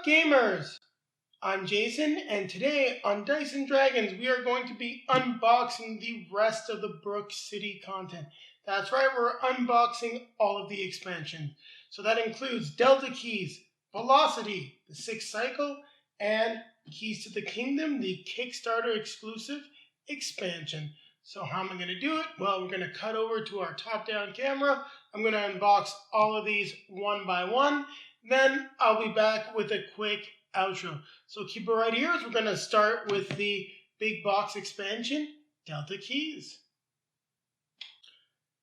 up, gamers? I'm Jason, and today on Dice and Dragons, we are going to be unboxing the rest of the Brook City content. That's right, we're unboxing all of the expansions. So that includes Delta Keys, Velocity, the 6th Cycle, and Keys to the Kingdom, the Kickstarter exclusive expansion. So how am I going to do it? Well, we're going to cut over to our top-down camera. I'm going to unbox all of these one by one. Then I'll be back with a quick outro. So keep it right here as we're going to start with the big box expansion, Delta Keys.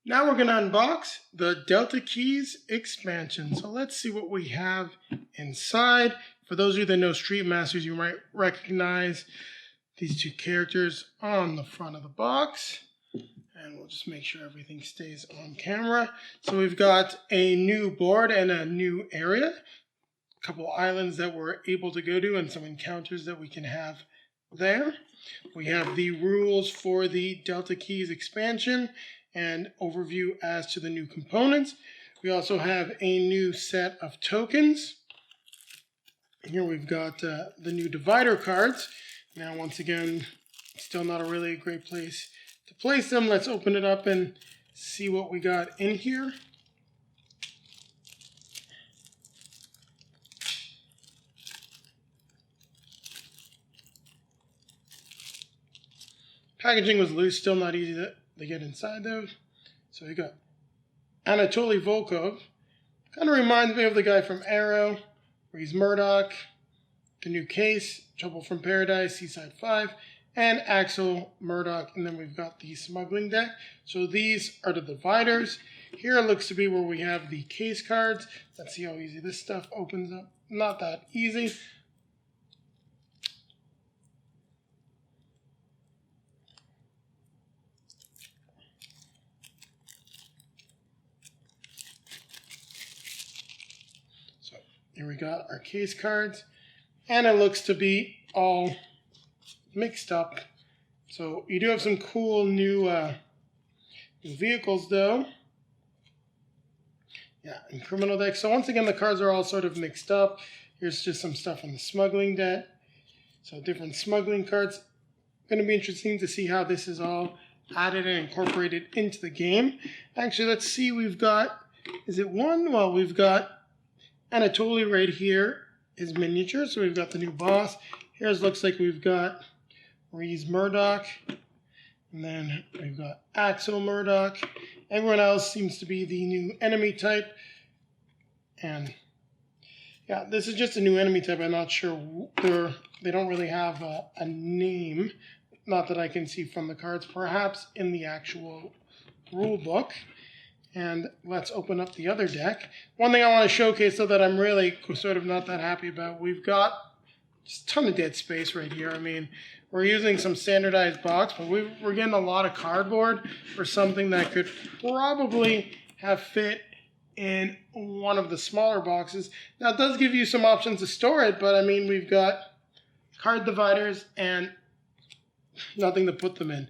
Now we're going to unbox the Delta Keys expansion. So let's see what we have inside. For those of you that know Street Masters, you might recognize these two characters on the front of the box. And we'll just make sure everything stays on camera. So we've got a new board and a new area. A couple islands that we're able to go to and some encounters that we can have there. We have the rules for the Delta Keys expansion and overview as to the new components. We also have a new set of tokens. Here we've got the new divider cards. Now once again, still not a really great place to place them. Let's open it up and see what we got in here. Packaging was loose, still not easy to get inside though. So we got Anatoly Volkov. Kind of reminds me of the guy from Arrow, where he's Murdoch. The new case, Trouble from Paradise, Seaside 5. And Axel, Murdoch, and then we've got the smuggling deck. So these are the dividers. Here it looks to be where we have the case cards. Let's see how easy this stuff opens up. Not that easy. So here we got our case cards. And it looks to be all mixed up. So you do have some cool new vehicles though. Yeah, and criminal deck. So once again, the cards are all sort of mixed up. Here's just some stuff on the smuggling deck. So different smuggling cards. Going to be interesting to see how this is all added and incorporated into the game. Actually, let's see. We've got, is it one? Well, we've got Anatoly right here, his miniature. So we've got the new boss. Here's looks like we've got Reese Murdoch, and then we've got Axel Murdoch. Everyone else seems to be the new enemy type. And yeah, this is just a new enemy type. I'm not sure. They don't really have a name. Not that I can see from the cards. Perhaps in the actual rule book. And let's open up the other deck. One thing I want to showcase, though, that I'm really sort of not that happy about. We've got just a ton of dead space right here. I mean, we're using some standardized box, but we're getting a lot of cardboard for something that could probably have fit in one of the smaller boxes. Now, it does give you some options to store it, but I mean, we've got card dividers and nothing to put them in.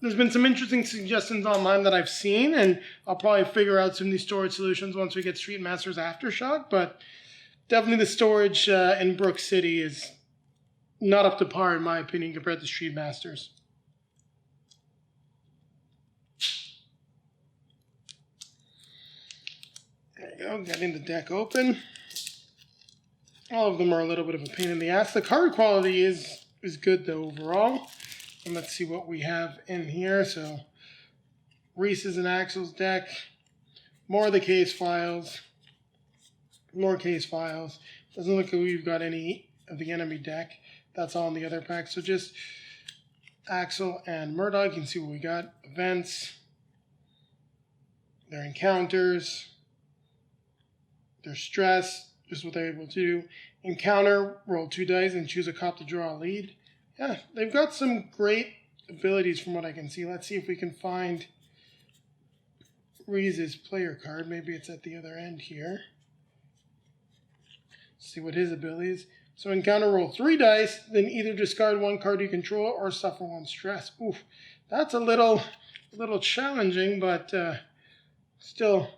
There's been some interesting suggestions online that I've seen, and I'll probably figure out some new storage solutions once we get Street Masters Aftershock, but definitely the storage in Brook City is not up to par, in my opinion, compared to Street Masters. There you go, getting the deck open. All of them are a little bit of a pain in the ass. The card quality is good, though, overall. And let's see what we have in here. So, Reese's and Axel's deck. More of the case files. More case files. Doesn't look like we've got any of the enemy deck. That's all in the other pack. So just Axel and Murdoch. You can see what we got. Events. Their encounters. Their stress. Just what they're able to do. Encounter. Roll 2 dice and choose a cop to draw a lead. Yeah, they've got some great abilities from what I can see. Let's see if we can find Reese's player card. Maybe it's at the other end here. See what his ability is. So encounter, roll 3 dice, then either discard 1 card you control or suffer 1 stress. Oof, that's a little challenging, but still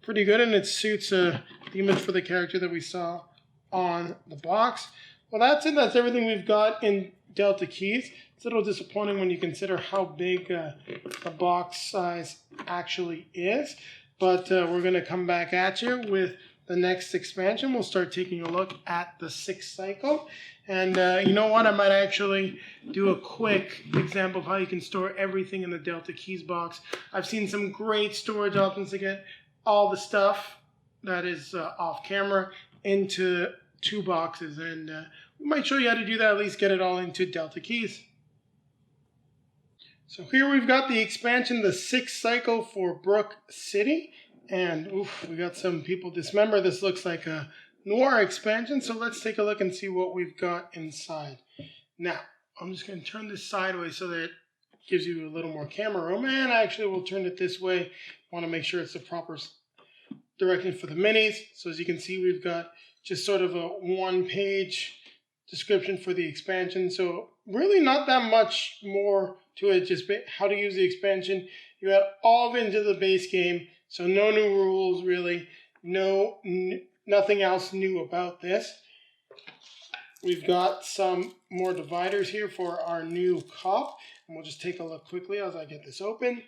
pretty good, and it suits the image for the character that we saw on the box. Well, that's it. That's everything we've got in Delta Keys. It's a little disappointing when you consider how big the box size actually is. But we're going to come back at you with the next expansion. We'll start taking a look at the 6th cycle. And you know what? I might actually do a quick example of how you can store everything in the Delta Keys box. I've seen some great storage options to get all the stuff that is off camera into 2 boxes. And we might show you how to do that, at least get it all into Delta Keys. So here we've got the expansion, the 6th cycle for Brook City. And oof, we got some people dismember. This looks like a noir expansion. So let's take a look and see what we've got inside. Now, I'm just going to turn this sideways so that it gives you a little more camera room. And actually, we'll turn it this way. I want to make sure it's the proper direction for the minis. So as you can see, we've got just sort of a 1-page description for the expansion. So really not that much more to it, just how to use the expansion. You add all of it into the base game. So no new rules, really. Nothing else new about this. We've got some more dividers here for our new cop. And we'll just take a look quickly as I get this open.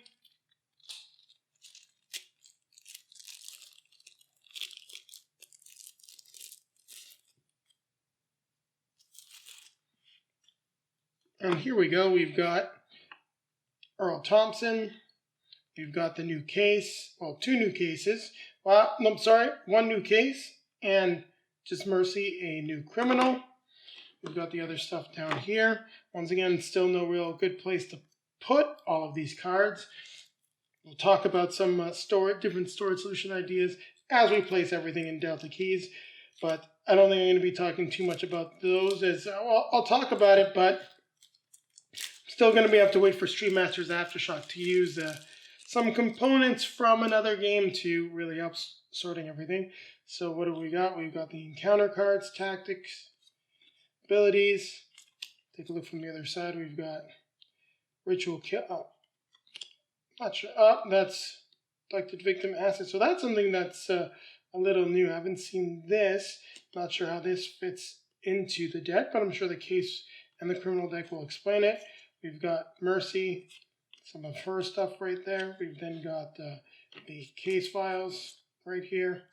And here we go. We've got Earl Thompson. We've got the new case. Well, 2 new cases. Well, no, I'm sorry. 1 new case and just Mercy, a new criminal. We've got the other stuff down here. Once again, still no real good place to put all of these cards. We'll talk about some different storage solution ideas as we place everything in Delta Keys. But I don't think I'm going to be talking too much about those. I'll talk about it, but still going to have to wait for Stream Masters Aftershock to use some components from another game to really help sorting everything. So what do we got? We've got the encounter cards, tactics, abilities. Take a look from the other side. We've got ritual kill. Oh, not sure. Oh, that's selected victim asset. So that's something that's a little new. I haven't seen this. Not sure how this fits into the deck, but I'm sure the case and the criminal deck will explain it. We've got Mercy, some of her stuff right there. We've then got the case files right here.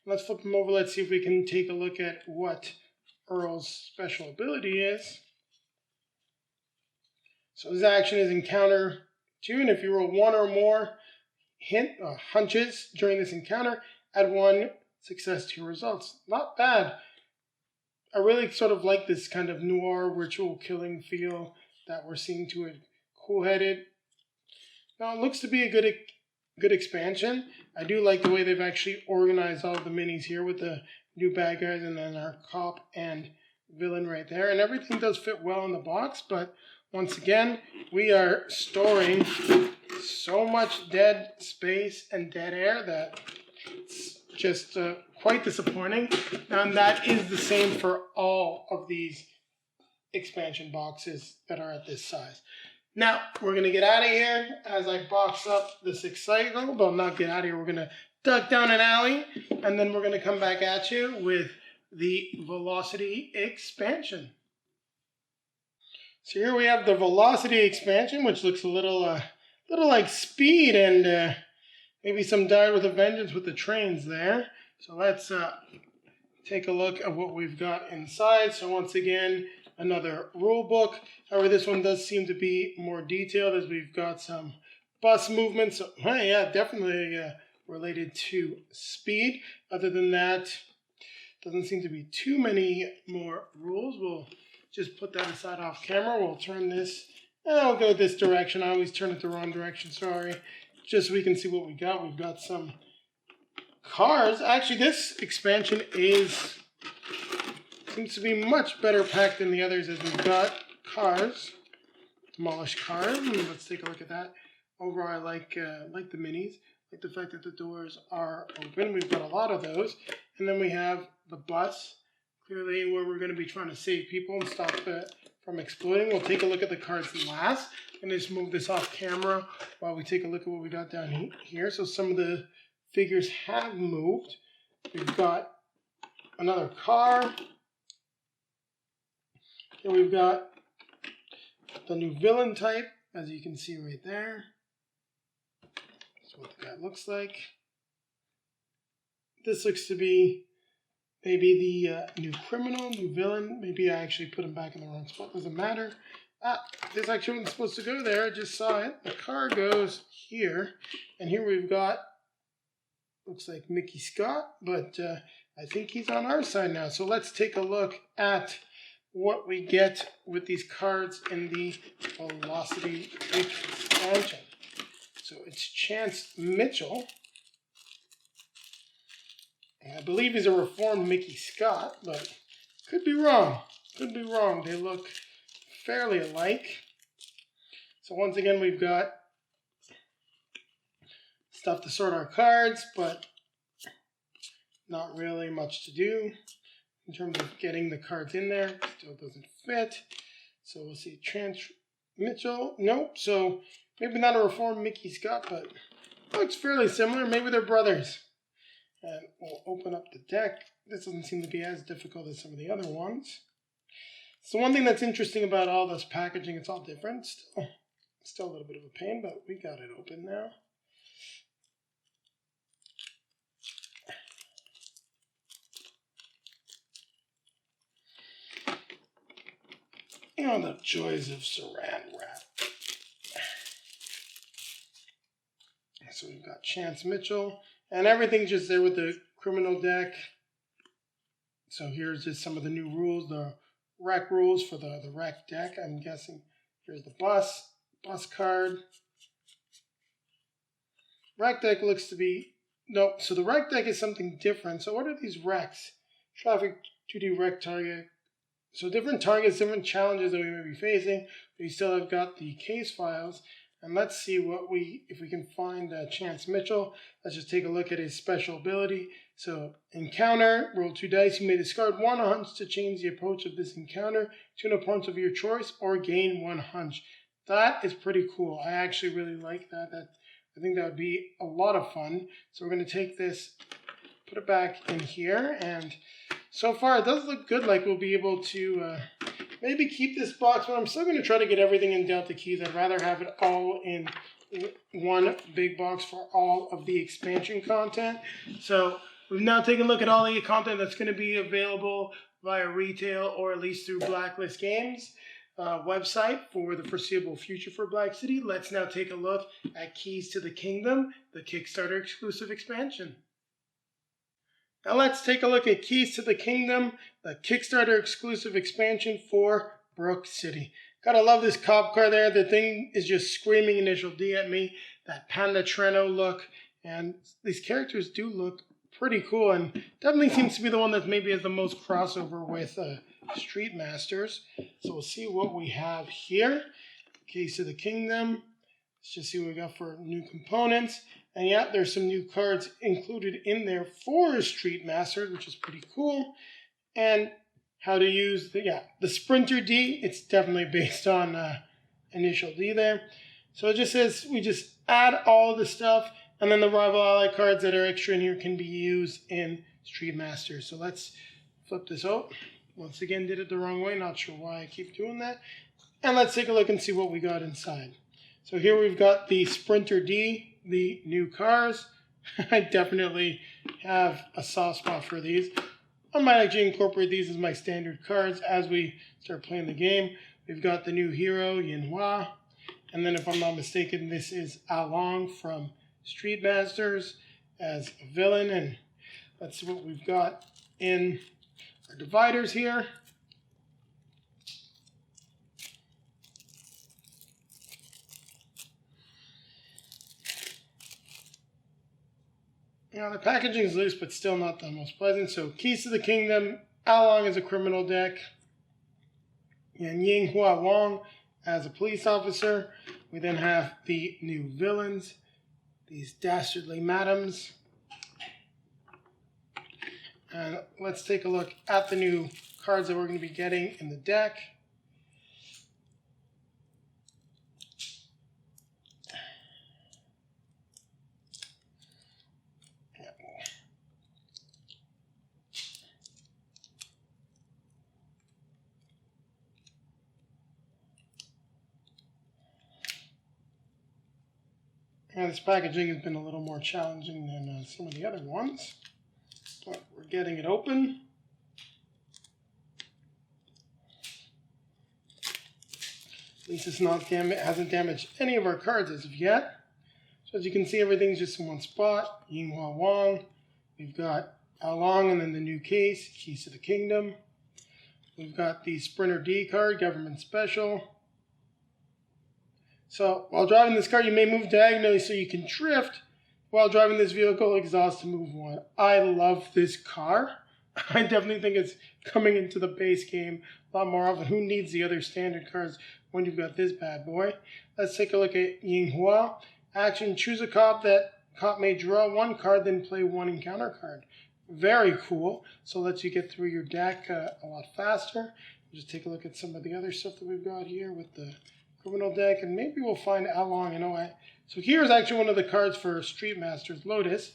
Let's flip them over. Let's see if we can take a look at what Earl's special ability is. So his action is encounter 2, and if you roll 1 or more hunches during this encounter, add 1 success to your results. Not bad. I really sort of like this kind of noir ritual killing feel that we're seeing to it. Cool-headed. Now, it looks to be a good expansion. I do like the way they've actually organized all of the minis here with the new bad guys and then our cop and villain right there. And everything does fit well in the box, but once again, we are storing so much dead space and dead air that it's just quite disappointing. And that is the same for all of these expansion boxes that are at this size. Now, we're going to get out of here as I box up the 6th cycle. Well, not get out of here. We're going to duck down an alley, and then we're going to come back at you with the Velocity expansion. So here we have the Velocity expansion, which looks a little like Speed and maybe some Die with a Vengeance with the trains there. So let's take a look at what we've got inside. So once again, another rule book. However, this one does seem to be more detailed as we've got some bus movements. So, yeah, definitely related to Speed. Other than that, doesn't seem to be too many more rules. We'll just put that aside off camera. We'll turn this, and I'll go this direction. I always turn it the wrong direction, sorry. Just so we can see what we got. We've got some cars. Actually, this expansion seems to be much better packed than the others, as we've got cars, demolished cars. Let's take a look at that. Overall, I like the minis. Like the fact that the doors are open. We've got a lot of those. And then we have the bus, clearly where we're going to be trying to save people and stop from exploding. We'll take a look at the cards last. And just move this off camera while we take a look at what we got down here. So some of the figures have moved. We've got another car. Here we've got the new villain type, as you can see right there. That's what the guy looks like. This looks to be maybe the new criminal, new villain. Maybe I actually put him back in the wrong spot. Doesn't matter. This actually wasn't supposed to go there. I just saw it. The car goes here. And here we've got, looks like Mickey Scott, but I think he's on our side now. So let's take a look at what we get with these cards in the Velocity expansion. So it's Chance Mitchell. And I believe he's a reformed Mickey Scott, but could be wrong. Could be wrong. They look fairly alike. So once again, we've got stuff to sort our cards, but not really much to do in terms of getting the cards in there. Still doesn't fit. So we'll see Chance Mitchell. Nope. So maybe not a reformed Mickey Scott, but looks fairly similar. Maybe they're brothers. And we'll open up the deck. This doesn't seem to be as difficult as some of the other ones. So one thing that's interesting about all this packaging, it's all different. Still a little bit of a pain, but we got it open now. Oh, the joys of saran wrap. So we've got Chance Mitchell, and everything's just there with the criminal deck. So here's just some of the new rules, the rec rules for the rec deck. I'm guessing here's the bus card. Rec deck looks to be, nope, so the rec deck is something different. So what are these recs? Traffic 2D rec target. So different targets, different challenges that we may be facing. We still have got the case files. And let's see if we can find Chance Mitchell. Let's just take a look at his special ability. So encounter, roll 2 dice. You may discard 1 hunch to change the approach of this encounter to an opponent of your choice or gain 1 hunch. That is pretty cool. I actually really like that. I think that would be a lot of fun. So we're going to take this, put it back in here, and so far it does look good. Like we'll be able to maybe keep this box, but I'm still going to try to get everything in Delta Keys. I'd rather have it all in one big box for all of the expansion content. So we've now taken a look at all the content that's going to be available via retail or at least through Blacklist Games website for the foreseeable future for Black City. Let's now take a look at Keys to the Kingdom, the Kickstarter exclusive expansion. Now let's take a look at Keys to the Kingdom, the Kickstarter exclusive expansion for Brook City. Gotta love this cop car there. The thing is just screaming Initial D at me. That Panda Treno look. And these characters do look pretty cool, and definitely seems to be the one that maybe has the most crossover with Street Masters. So we'll see what we have here. Keys to the Kingdom. Let's just see what we got for new components. And yeah, there's some new cards included in there for Street Masters, which is pretty cool. And how to use the Sprinter D. It's definitely based on Initial D there. So it just says we just add all the stuff, and then the Rival Ally cards that are extra in here can be used in Street Masters. So let's flip this out. Once again, did it the wrong way. Not sure why I keep doing that. And let's take a look and see what we got inside. So here we've got the Sprinter D, the new cars. I definitely have a soft spot for these. I might actually incorporate these as my standard cards as we start playing the game. We've got the new hero, Yinhua. And then if I'm not mistaken, this is Along from Street Masters as a villain. And let's see what we've got in our dividers here. Now the packaging is loose, but still not the most pleasant. So Keys to the Kingdom, Along as a criminal deck, and Yinghua Wong as a police officer. We then have the new villains, these dastardly madams. And let's take a look at the new cards that we're going to be getting in the deck. And this packaging has been a little more challenging than some of the other ones, but we're getting it open. At least it's not hasn't damaged any of our cards as of yet. So as you can see, everything's just in one spot. Yinghua Wang. We've got Along and then the new case, Keys to the Kingdom. We've got the Sprinter D card, Government Special. So while driving this car, you may move diagonally so you can drift. While driving this vehicle, exhaust to move one. I love this car. I definitely think it's coming into the base game a lot more often. Who needs the other standard cards when you've got this bad boy? Let's take a look at Yinghua. Action, choose a cop that cop may draw one card, then play one encounter card. Very cool. So it lets you get through your deck a lot faster. Just take a look at some of the other stuff that we've got here with the criminal deck, and maybe we'll find Along. So here's actually one of the cards for Street Masters, Lotus.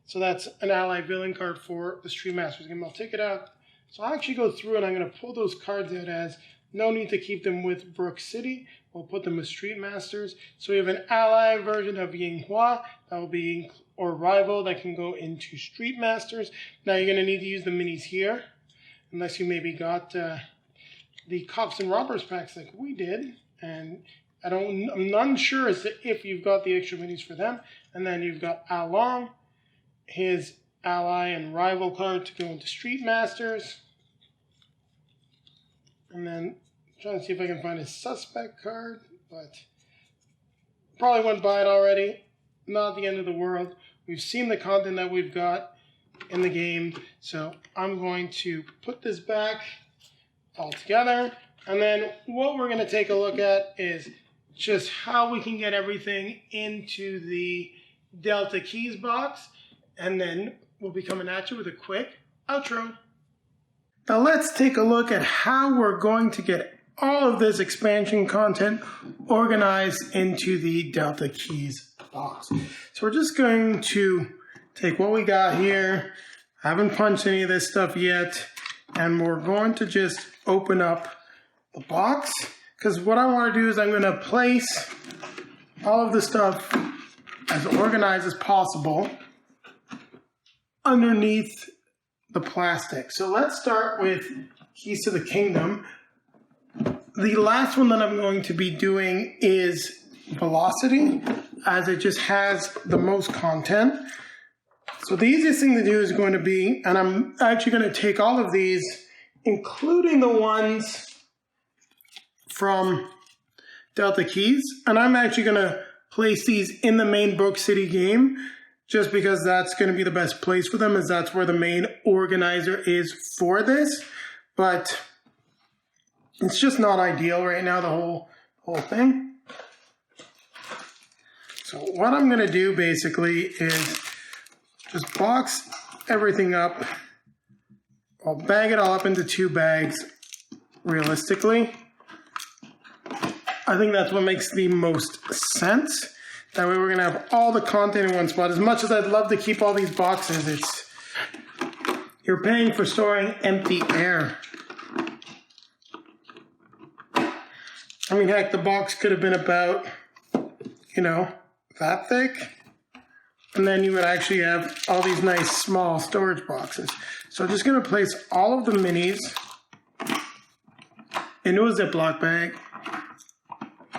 So that's an ally villain card for the Street Masters game. I'll take it out. So I'll actually go through and I'm going to pull those cards out as no need to keep them with Brook City. We'll put them with Street Masters. So we have an ally version of Yinghua that will be, or rival that can go into Street Masters. Now you're going to need to use the minis here, unless you maybe got the Cops and Robbers packs like we did. And I'm not unsure as to if you've got the extra minis for them. And then you've got Along, his ally and rival card to go into Street Masters. And then I'm trying to see if I can find his suspect card, but probably went by it already. Not the end of the world. We've seen the content that we've got in the game. So I'm going to put this back all together. And then what we're going to take a look at is just how we can get everything into the Delta Keys box. And then we'll be coming at you with a quick outro. Now let's take a look at how we're going to get all of this expansion content organized into the Delta Keys box. So we're just going to take what we got here. I haven't punched any of this stuff yet. And we're going to just open up the box, because what I want to do is I'm going to place all of the stuff as organized as possible underneath the plastic. So let's start with Keys to the Kingdom. The last one that I'm going to be doing is Velocity, as it just has the most content. So the easiest thing to do is going to be, and I'm actually going to take all of these, including the ones from Delta Keys, and I'm actually going to place these in the main Brook City game, just because that's going to be the best place for them, as that's where the main organizer is for this. But it's just not ideal right now, the whole thing. So what I'm going to do basically is just box everything up. I'll bag it all up into 2 bags realistically. I think that's what makes the most sense. That way we're going to have all the content in one spot. As much as I'd love to keep all these boxes, you're paying for storing empty air. I mean, heck, the box could have been about, that thick. And then you would actually have all these nice small storage boxes. So I'm just going to place all of the minis into a Ziploc bag.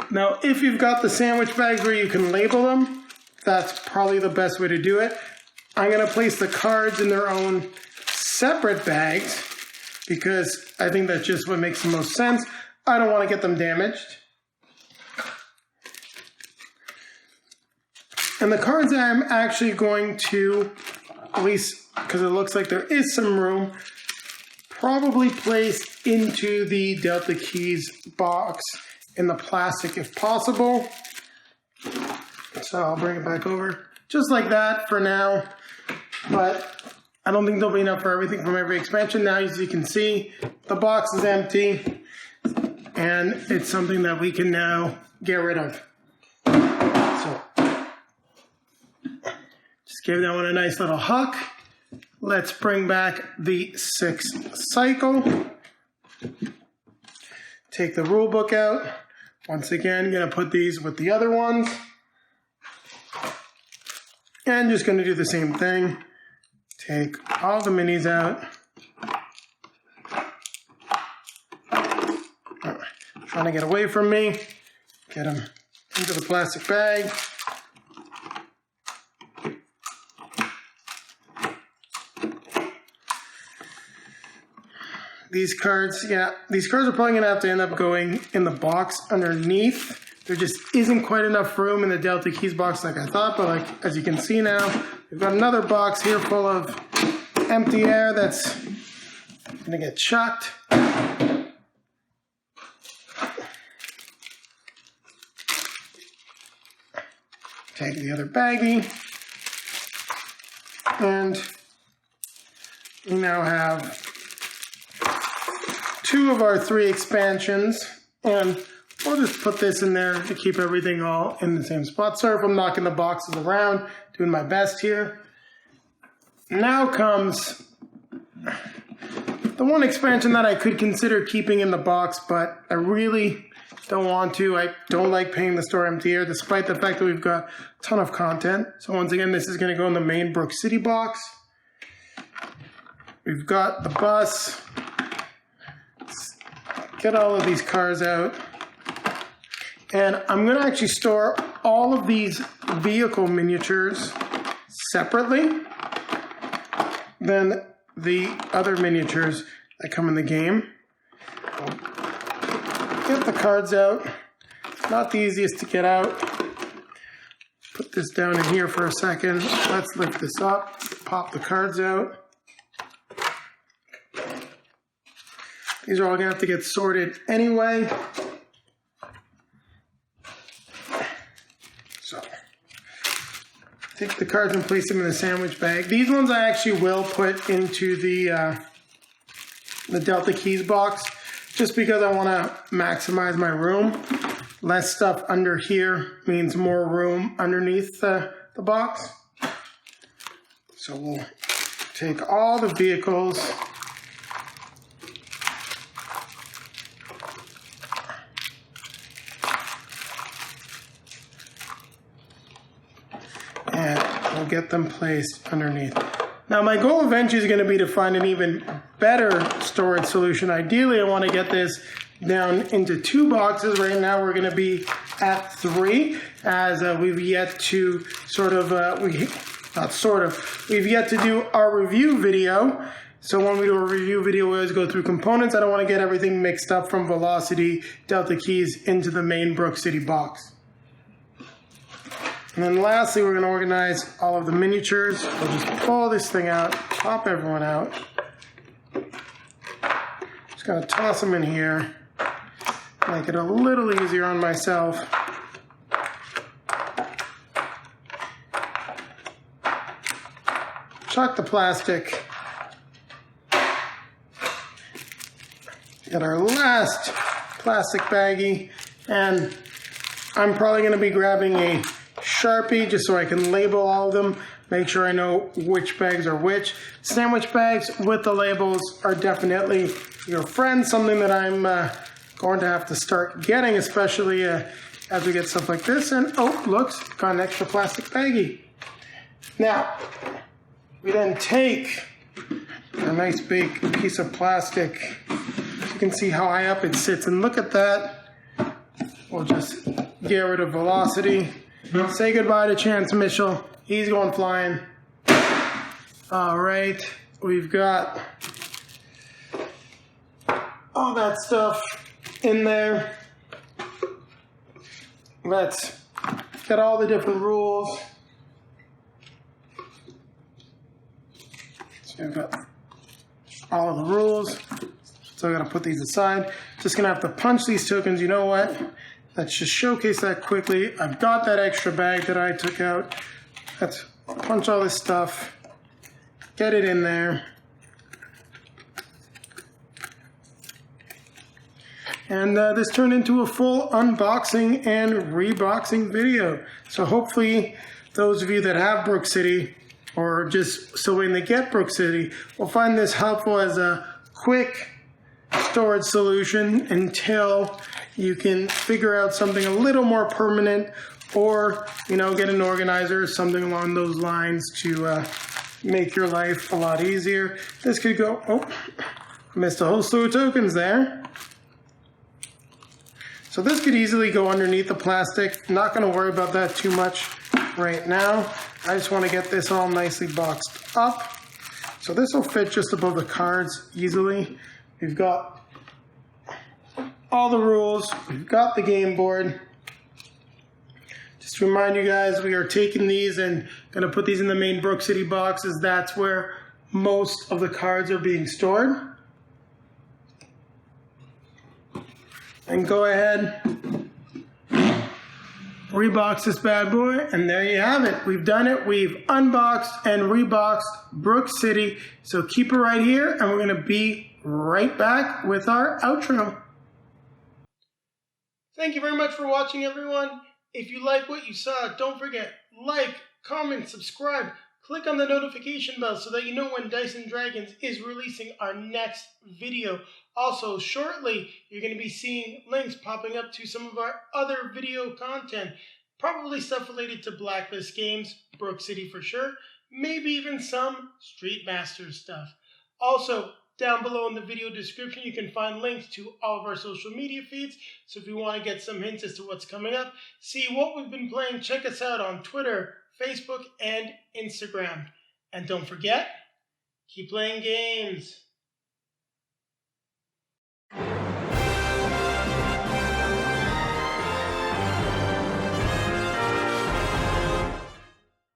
Now, if you've got the sandwich bags where you can label them, that's probably the best way to do it. I'm going to place the cards in their own separate bags because I think that's just what makes the most sense. I don't want to get them damaged. And the cards I'm actually going to, at least because it looks like there is some room, probably place into the Delta Keys box in the plastic if possible. So I'll bring it back over just like that for now. But I don't think there'll be enough for everything from every expansion. Now, as you can see, the box is empty and it's something that we can now get rid of. So just give that one a nice little huck. Let's bring back the 6th cycle. Take the rule book out. Once again, I'm going to put these with the other ones. And just going to do the same thing. Take all the minis out. Trying to get away from me. Get them into the plastic bag. These cards are probably going to have to end up going in the box underneath. There just isn't quite enough room in the Delta Keys box like I thought, but like as you can see now, we've got another box here full of empty air that's going to get chucked. Take the other baggie, and we now have 2 of our 3 expansions, and we'll just put this in there to keep everything all in the same spot. Sorry if I'm knocking the boxes around, doing my best here. Now comes the one expansion that I could consider keeping in the box, but I really don't want to. I don't like paying the store empty air, despite the fact that we've got a ton of content. So once again, this is going to go in the main Brook City box. We've got the bus. Let's get all of these cars out. And I'm going to actually store all of these vehicle miniatures separately than the other miniatures that come in the game. Get the cards out. Not the easiest to get out. Put this down in here for a second. Let's lift this up. Pop the cards out. These are all going to have to get sorted anyway. So, take the cards and place them in the sandwich bag. These ones I actually will put into the Delta Keys box, just because I want to maximize my room. Less stuff under here means more room underneath the box. So we'll take all the vehicles. And we'll get them placed underneath. Now my goal eventually is going to be to find an even better storage solution. Ideally, I want to get this down into 2 boxes. Right now we're going to be at 3, as we've yet to we've yet to do our review video. So when we do a review video, we always go through components. I don't want to get everything mixed up from Velocity, Delta Keys into the main Brook City box. And then lastly, we're going to organize all of the miniatures. We'll just pull this thing out, pop everyone out. Just going to toss them in here. Make it a little easier on myself. Chuck the plastic. Get our last plastic baggie. And I'm probably going to be grabbing a Sharpie just so I can label all of them, make sure I know which bags are which. Sandwich bags with the labels are definitely your friend, something that I'm going to have to start getting, especially as we get stuff like this. And oh, looks, got an extra plastic baggie. Now, we then take a nice big piece of plastic. You can see how high up it sits, and look at that. We'll just get rid of Velocity. Say goodbye to Chance Mitchell. He's going flying. All right, we've got all that stuff in there. Let's get all the different rules. So we've got all of the rules. So I'm gonna put these aside. Just gonna have to punch these tokens. You know what? Let's just showcase that quickly. I've got that extra bag that I took out. Let's punch all this stuff, get it in there. And this turned into a full unboxing and reboxing video. So hopefully those of you that have Brook City or just so when they get Brook City will find this helpful as a quick storage solution until you can figure out something a little more permanent, or, you know, get an organizer or something along those lines to make your life a lot easier. This could go, oh, missed a whole slew of tokens there. So this could easily go underneath the plastic. Not going to worry about that too much right now. I just want to get this all nicely boxed up. So this will fit just above the cards easily. We've got all the rules. We've got the game board. Just to remind you guys, we are taking these and going to put these in the main Brook City boxes. That's where most of the cards are being stored. And go ahead, rebox this bad boy, and there you have it. We've done it. We've unboxed and reboxed Brook City. So keep it right here, and we're going to be right back with our outro. Thank you very much for watching, everyone. If you like what you saw, don't forget, like, comment, subscribe. Click on the notification bell so that you know when Dice & Dragons is releasing our next video. Also, shortly, you're going to be seeing links popping up to some of our other video content. Probably stuff related to Blacklist Games, Brook City for sure, maybe even some Street Masters stuff. Also, down below in the video description, you can find links to all of our social media feeds. So if you want to get some hints as to what's coming up, see what we've been playing, check us out on Twitter, Facebook, and Instagram. And don't forget, keep playing games.